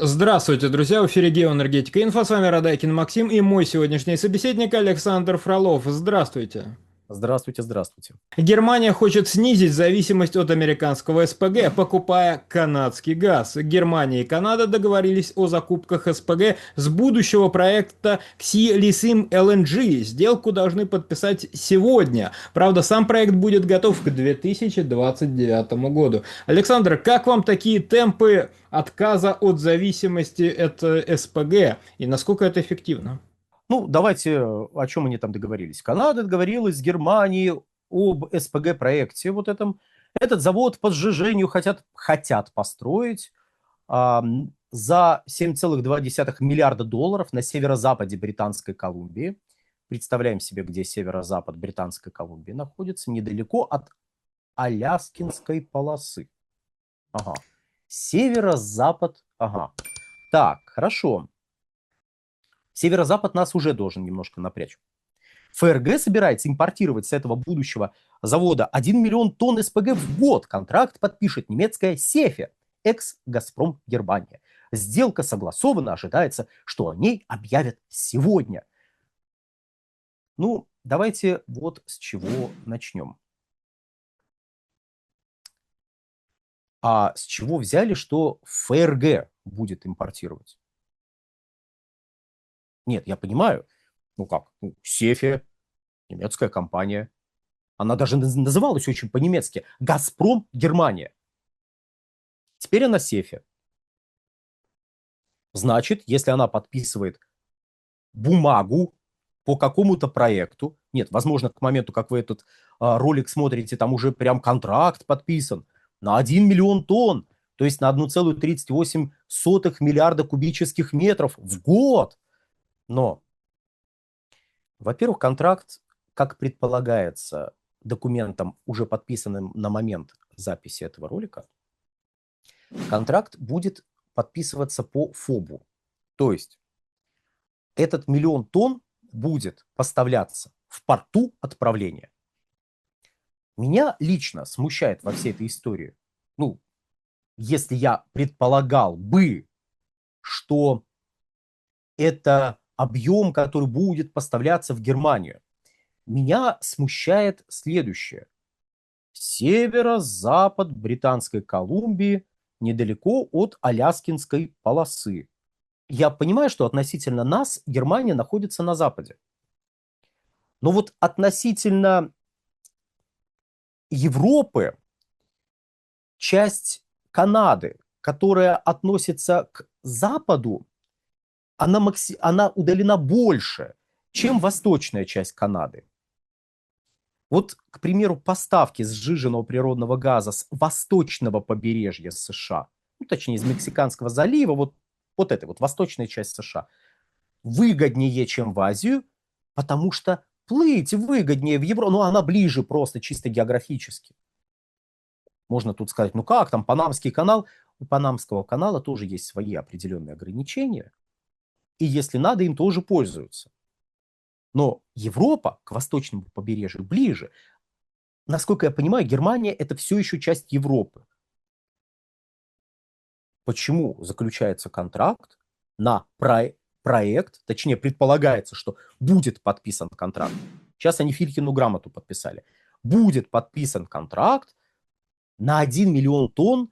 Здравствуйте, друзья! В эфире Геоэнергетика Инфо. С вами Радайкин Максим и мой сегодняшний собеседник Александр Фролов. Здравствуйте! Здравствуйте, здравствуйте. Германия хочет снизить зависимость от американского СПГ, покупая канадский газ. Германия и Канада договорились о закупках СПГ с будущего проекта Кси Лисим ЛНГ. Сделку должны подписать сегодня. Правда, сам проект будет готов к 2029 году. Александр, как вам такие темпы отказа от зависимости от СПГ и насколько это эффективно? Ну, давайте, о чем они там договорились. Канада договорилась с Германией об СПГ-проекте вот этом. Этот завод по сжижению хотят построить за 7,2 миллиарда долларов на северо-западе Британской Колумбии. Представляем себе, где северо-запад Британской Колумбии находится, недалеко от Аляскинской полосы. Ага. Северо-запад. Ага. Так, хорошо. Северо-запад нас уже должен немножко напрячь. ФРГ собирается импортировать с этого будущего завода 1 миллион тонн СПГ в год. Контракт подпишет немецкая Сефе, экс-Газпром Германия. Сделка согласована, ожидается, что о ней объявят сегодня. Ну, давайте вот с чего начнем. А с чего взяли, что ФРГ будет импортировать? Нет, я понимаю. Ну как? Ну, Сефе, немецкая компания. Она даже называлась очень по-немецки. «Газпром Германия». Теперь она Сефе. Значит, если она подписывает бумагу по какому-то проекту, нет, возможно, к моменту, как вы этот ролик смотрите, там уже прям контракт подписан на 1 миллион тонн, то есть на 1,38 миллиарда кубических метров в год. Но, во-первых, контракт, как предполагается документом, уже подписанным на момент записи этого ролика, контракт будет подписываться по ФОБу. То есть этот миллион тонн будет поставляться в порту отправления. Меня лично смущает во всей этой истории, ну, если я предполагал бы, что это объем, который будет поставляться в Германию, меня смущает следующее. Северо-запад Британской Колумбии, недалеко от Аляскинской полосы. Я понимаю, что относительно нас Германия находится на западе. Но вот относительно Европы часть Канады, которая относится к западу, она удалена больше, чем восточная часть Канады. Вот, к примеру, поставки сжиженного природного газа с восточного побережья США, ну, точнее, из Мексиканского залива, вот эта вот восточная часть США, выгоднее, чем в Азию, потому что плыть выгоднее в Европу, ну, она ближе просто чисто географически. Можно тут сказать, ну как там, Панамский канал? У Панамского канала тоже есть свои определенные ограничения, и если надо, им тоже пользуются. Но Европа к восточному побережью ближе. Насколько я понимаю, Германия – это все еще часть Европы. Почему заключается контракт на проект, точнее, предполагается, что будет подписан контракт. Сейчас они Филькину грамоту подписали. Будет подписан контракт на 1 миллион тонн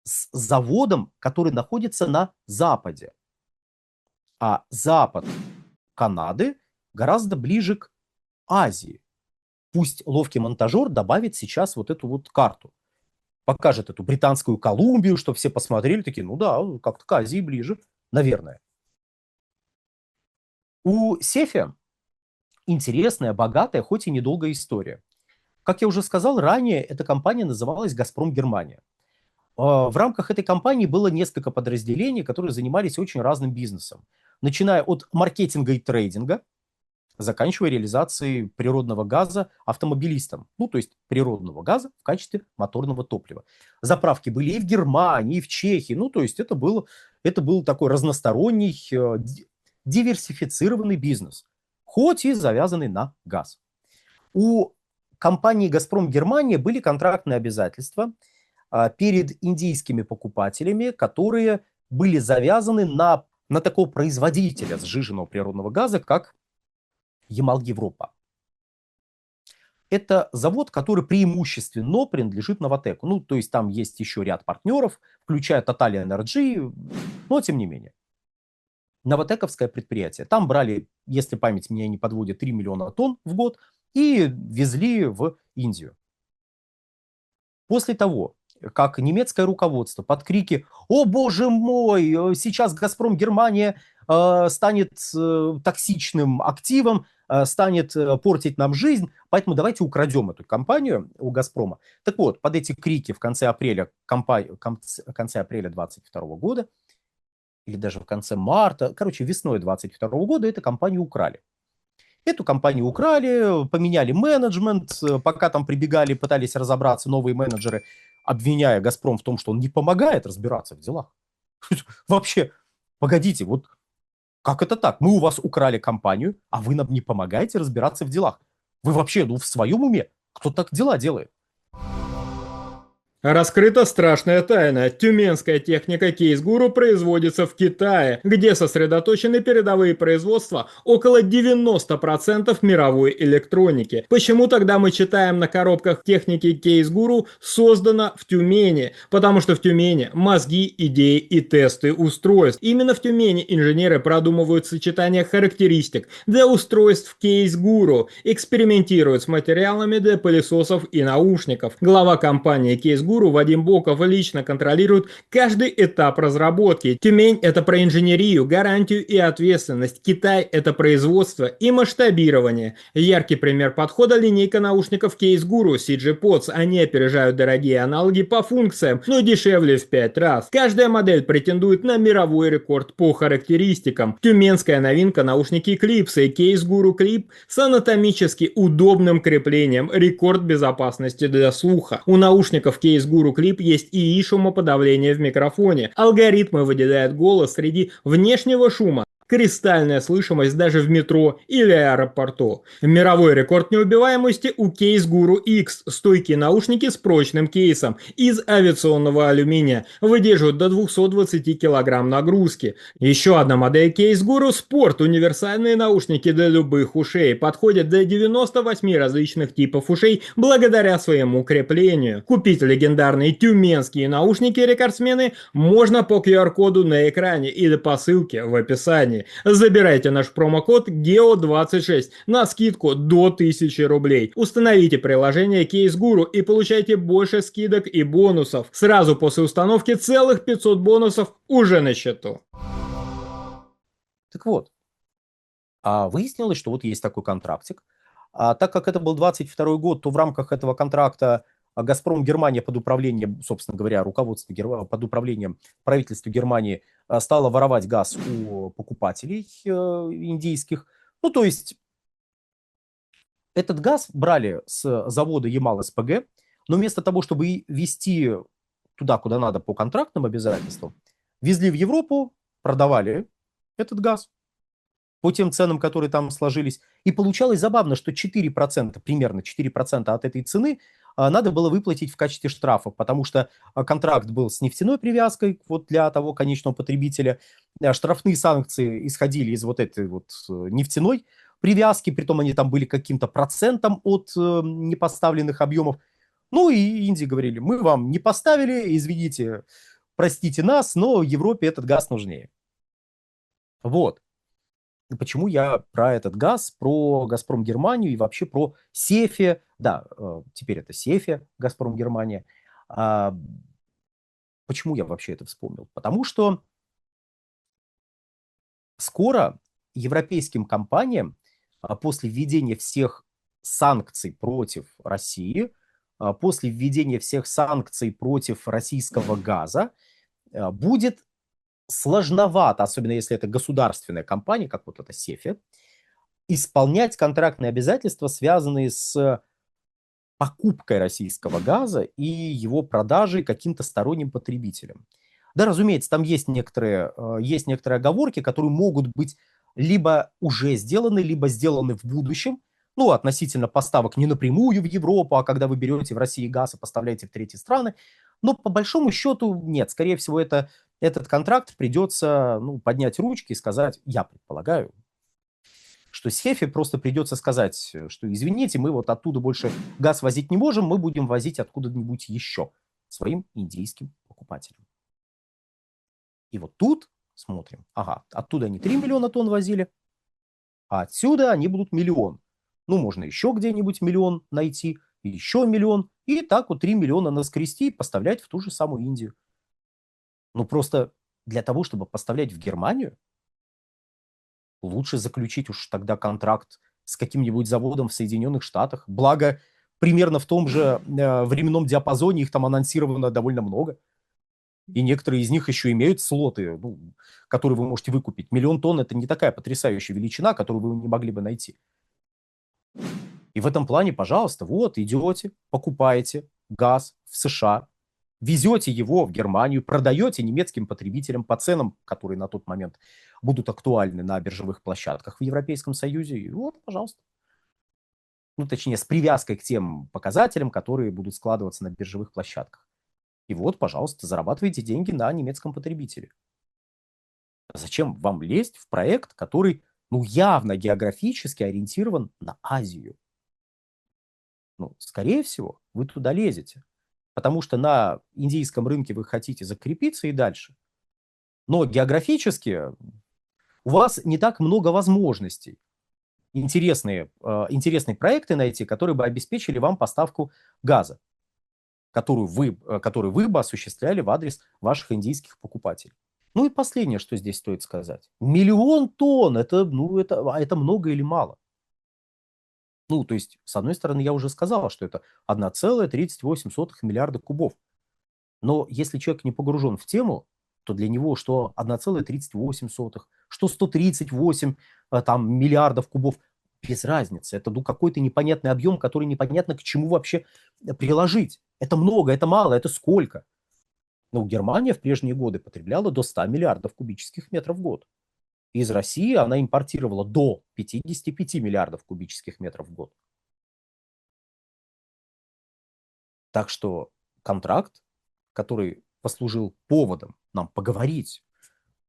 с заводом, который находится на западе. А запад Канады гораздо ближе к Азии. Пусть ловкий монтажер добавит сейчас вот эту вот карту. Покажет эту Британскую Колумбию, чтобы все посмотрели, такие, ну да, как-то к Азии ближе, наверное. У Сефи интересная, богатая, хоть и недолгая история. Как я уже сказал ранее, эта компания называлась «Газпром Германия». В рамках этой компании было несколько подразделений, которые занимались очень разным бизнесом. Начиная от маркетинга и трейдинга, заканчивая реализацией природного газа автомобилистам. Ну, то есть природного газа в качестве моторного топлива. Заправки были и в Германии, и в Чехии. Ну, то есть это был такой разносторонний, диверсифицированный бизнес, хоть и завязанный на газ. У компании «Газпром Германия» были контрактные обязательства перед индийскими покупателями, которые были завязаны на такого производителя сжиженного природного газа, как Ямал-Европа. Это завод, который преимущественно принадлежит Новатэку. Ну, то есть там есть еще ряд партнеров, включая Total Energy, но тем не менее. Новатэковское предприятие. Там брали, если память меня не подводит, 3 миллиона тонн в год и везли в Индию. После того, как немецкое руководство под крики «О, боже мой, сейчас «Газпром» Германия станет токсичным активом, станет портить нам жизнь, поэтому давайте украдем эту компанию у «Газпрома». Так вот, под эти крики в конце апреля 2022 года, или даже в конце марта, короче, весной 2022 года эту компанию украли. Эту компанию украли, поменяли менеджмент, пока там прибегали, пытались разобраться новые менеджеры, обвиняя «Газпром» в том, что он не помогает разбираться в делах. Вообще, погодите, вот как это так? Мы у вас украли компанию, а вы нам не помогаете разбираться в делах. Вы вообще, в своем уме? Кто так дела делает? Раскрыта страшная тайна. Тюменская техника Кейс-Гуру производится в Китае, где сосредоточены передовые производства около 90% мировой электроники. Почему тогда мы читаем на коробках техники Кейс-Гуру «создано в Тюмени»? Потому что в Тюмени мозги, идеи и тесты устройств. Именно в Тюмени инженеры продумывают сочетание характеристик для устройств Кейс-Гуру, экспериментируют с материалами для пылесосов и наушников. Глава компании Кейс-Гуру Вадим Боков лично контролирует каждый этап разработки. Тюмень – это про инженерию, гарантию и ответственность. Китай – это производство и масштабирование. Яркий пример подхода – линейка наушников Case Guru CG Pods. Они опережают дорогие аналоги по функциям, но дешевле в 5 раз. Каждая модель претендует на мировой рекорд по характеристикам. Тюменская новинка – наушники Клипсы. Case Guru Clip с анатомически удобным креплением. Рекорд безопасности для слуха. У наушников Case Guru Clip есть ИИ шумоподавление в микрофоне. Алгоритмы выделяют голос среди внешнего шума. Кристальная слышимость даже в метро или аэропорту. Мировой рекорд неубиваемости у Case Guru X. Стойкие наушники с прочным кейсом из авиационного алюминия. Выдерживают до 220 кг нагрузки. Еще одна модель Case Guru Sport. Универсальные наушники для любых ушей. Подходят для 98 различных типов ушей благодаря своему креплению. Купить легендарные тюменские наушники-рекордсмены можно по QR-коду на экране или по ссылке в описании. Забирайте наш промокод GEO26 на скидку до 1000 рублей. Установите приложение Case Guru и получайте больше скидок и бонусов. Сразу после установки целых 500 бонусов уже на счету. Так вот, выяснилось, что вот есть такой контрактик. Так как это был 22 год, то в рамках этого контракта «Газпром» Германия под управлением, собственно говоря, руководство под управлением правительства Германии стало воровать газ у покупателей индийских. Ну, то есть этот газ брали с завода Ямал-СПГ, но вместо того, чтобы везти туда, куда надо по контрактным обязательствам, везли в Европу, продавали этот газ по тем ценам, которые там сложились. И получалось забавно, что 4%, примерно 4% от этой цены надо было выплатить в качестве штрафов, потому что контракт был с нефтяной привязкой вот для того конечного потребителя. Штрафные санкции исходили из вот этой вот нефтяной привязки, притом они там были каким-то процентом от непоставленных объемов. Ну и Индии говорили, мы вам не поставили, извините, простите нас, но Европе этот газ нужнее. Вот. Почему я про этот газ, про «Газпром» Германию и вообще про СЕФИ, да, теперь это СЕФИ, «Газпром» Германия. Почему я вообще это вспомнил? Потому что скоро европейским компаниям после введения всех санкций против России, после введения всех санкций против российского газа, будет сложновато, особенно если это государственная компания, как вот эта СЕФИ, исполнять контрактные обязательства, связанные с покупкой российского газа и его продажей каким-то сторонним потребителям. Да, разумеется, там есть некоторые оговорки, которые могут быть либо уже сделаны, либо сделаны в будущем, ну, относительно поставок не напрямую в Европу, а когда вы берете в России газ и поставляете в третьи страны. Но по большому счету нет, скорее всего, это этот контракт придется поднять ручки и сказать, я предполагаю, что Сефи просто придется сказать, что извините, мы вот оттуда больше газ возить не можем, мы будем возить откуда-нибудь еще своим индийским покупателям. И вот тут смотрим, ага, оттуда они 3 миллиона тонн возили, а отсюда они будут миллион. Можно еще где-нибудь миллион найти, еще миллион, и так вот 3 миллиона наскрести и поставлять в ту же самую Индию. Просто для того, чтобы поставлять в Германию, лучше заключить уж тогда контракт с каким-нибудь заводом в Соединенных Штатах. Благо, примерно в том же временном диапазоне их там анонсировано довольно много. И некоторые из них еще имеют слоты, которые вы можете выкупить. 1 миллион тонн – это не такая потрясающая величина, которую вы не могли бы найти. И в этом плане, пожалуйста, вот идете, покупаете газ в США, везете его в Германию, продаете немецким потребителям по ценам, которые на тот момент будут актуальны на биржевых площадках в Европейском Союзе. И вот, пожалуйста. Точнее, с привязкой к тем показателям, которые будут складываться на биржевых площадках. И вот, пожалуйста, зарабатывайте деньги на немецком потребителе. Зачем вам лезть в проект, который, явно географически ориентирован на Азию? Скорее всего, вы туда лезете, потому что на индийском рынке вы хотите закрепиться и дальше. Но географически у вас не так много возможностей интересные проекты найти, которые бы обеспечили вам поставку газа, который вы бы осуществляли в адрес ваших индийских покупателей. И последнее, что здесь стоит сказать. 1 миллион тонн, это много или мало? То есть, с одной стороны, я уже сказал, что это 1,38 миллиарда кубов. Но если человек не погружен в тему, то для него что 1,38, что 138 миллиардов кубов, без разницы. Это какой-то непонятный объем, который непонятно к чему вообще приложить. Это много, это мало, это сколько? Германия в прежние годы потребляла до 100 миллиардов кубических метров в год. Из России она импортировала до 55 миллиардов кубических метров в год. Так что контракт, который послужил поводом нам поговорить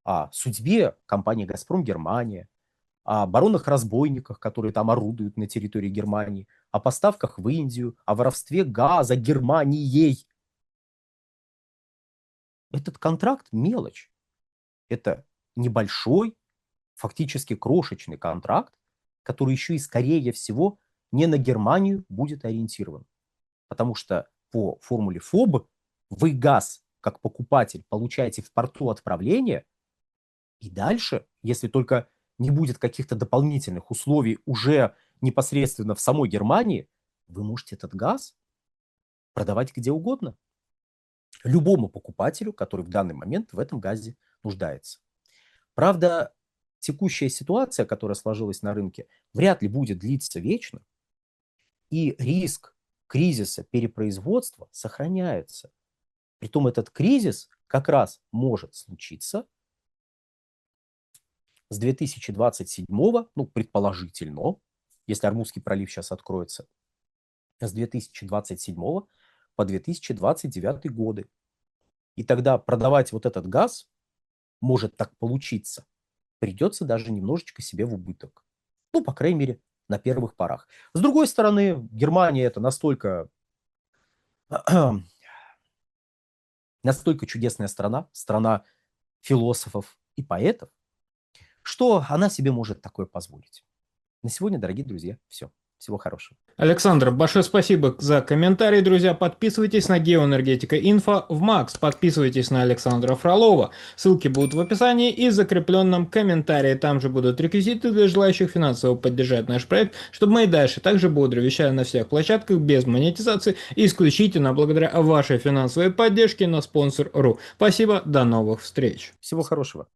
о судьбе компании «Газпром Германия», о баронах-разбойниках, которые там орудуют на территории Германии, о поставках в Индию, о воровстве газа Германией. Этот контракт – мелочь. Это небольшой, фактически крошечный контракт, который еще и, скорее всего, не на Германию будет ориентирован. Потому что по формуле ФОБ вы газ, как покупатель, получаете в порту отправления, и дальше, если только не будет каких-то дополнительных условий уже непосредственно в самой Германии, вы можете этот газ продавать где угодно. Любому покупателю, который в данный момент в этом газе нуждается. Правда, текущая ситуация, которая сложилась на рынке, вряд ли будет длиться вечно, и риск кризиса перепроизводства сохраняется. Притом этот кризис как раз может случиться с 2027, предположительно, если Ормузский пролив сейчас откроется, с 2027 по 2029 годы. И тогда продавать вот этот газ может так получиться. Придется даже немножечко себе в убыток. По крайней мере, на первых порах. С другой стороны, Германия это настолько чудесная страна философов и поэтов, что она себе может такое позволить. На сегодня, дорогие друзья, все. Всего хорошего. Александр, большое спасибо за комментарий, друзья. Подписывайтесь на Геоэнергетика Инфо в Макс. Подписывайтесь на Александра Фролова. Ссылки будут в описании и закрепленном комментарии. Там же будут реквизиты для желающих финансово поддержать наш проект, чтобы мы и дальше также бодро вещали на всех площадках без монетизации, исключительно благодаря вашей финансовой поддержке на Sponsor.ru. Спасибо, до новых встреч. Всего хорошего.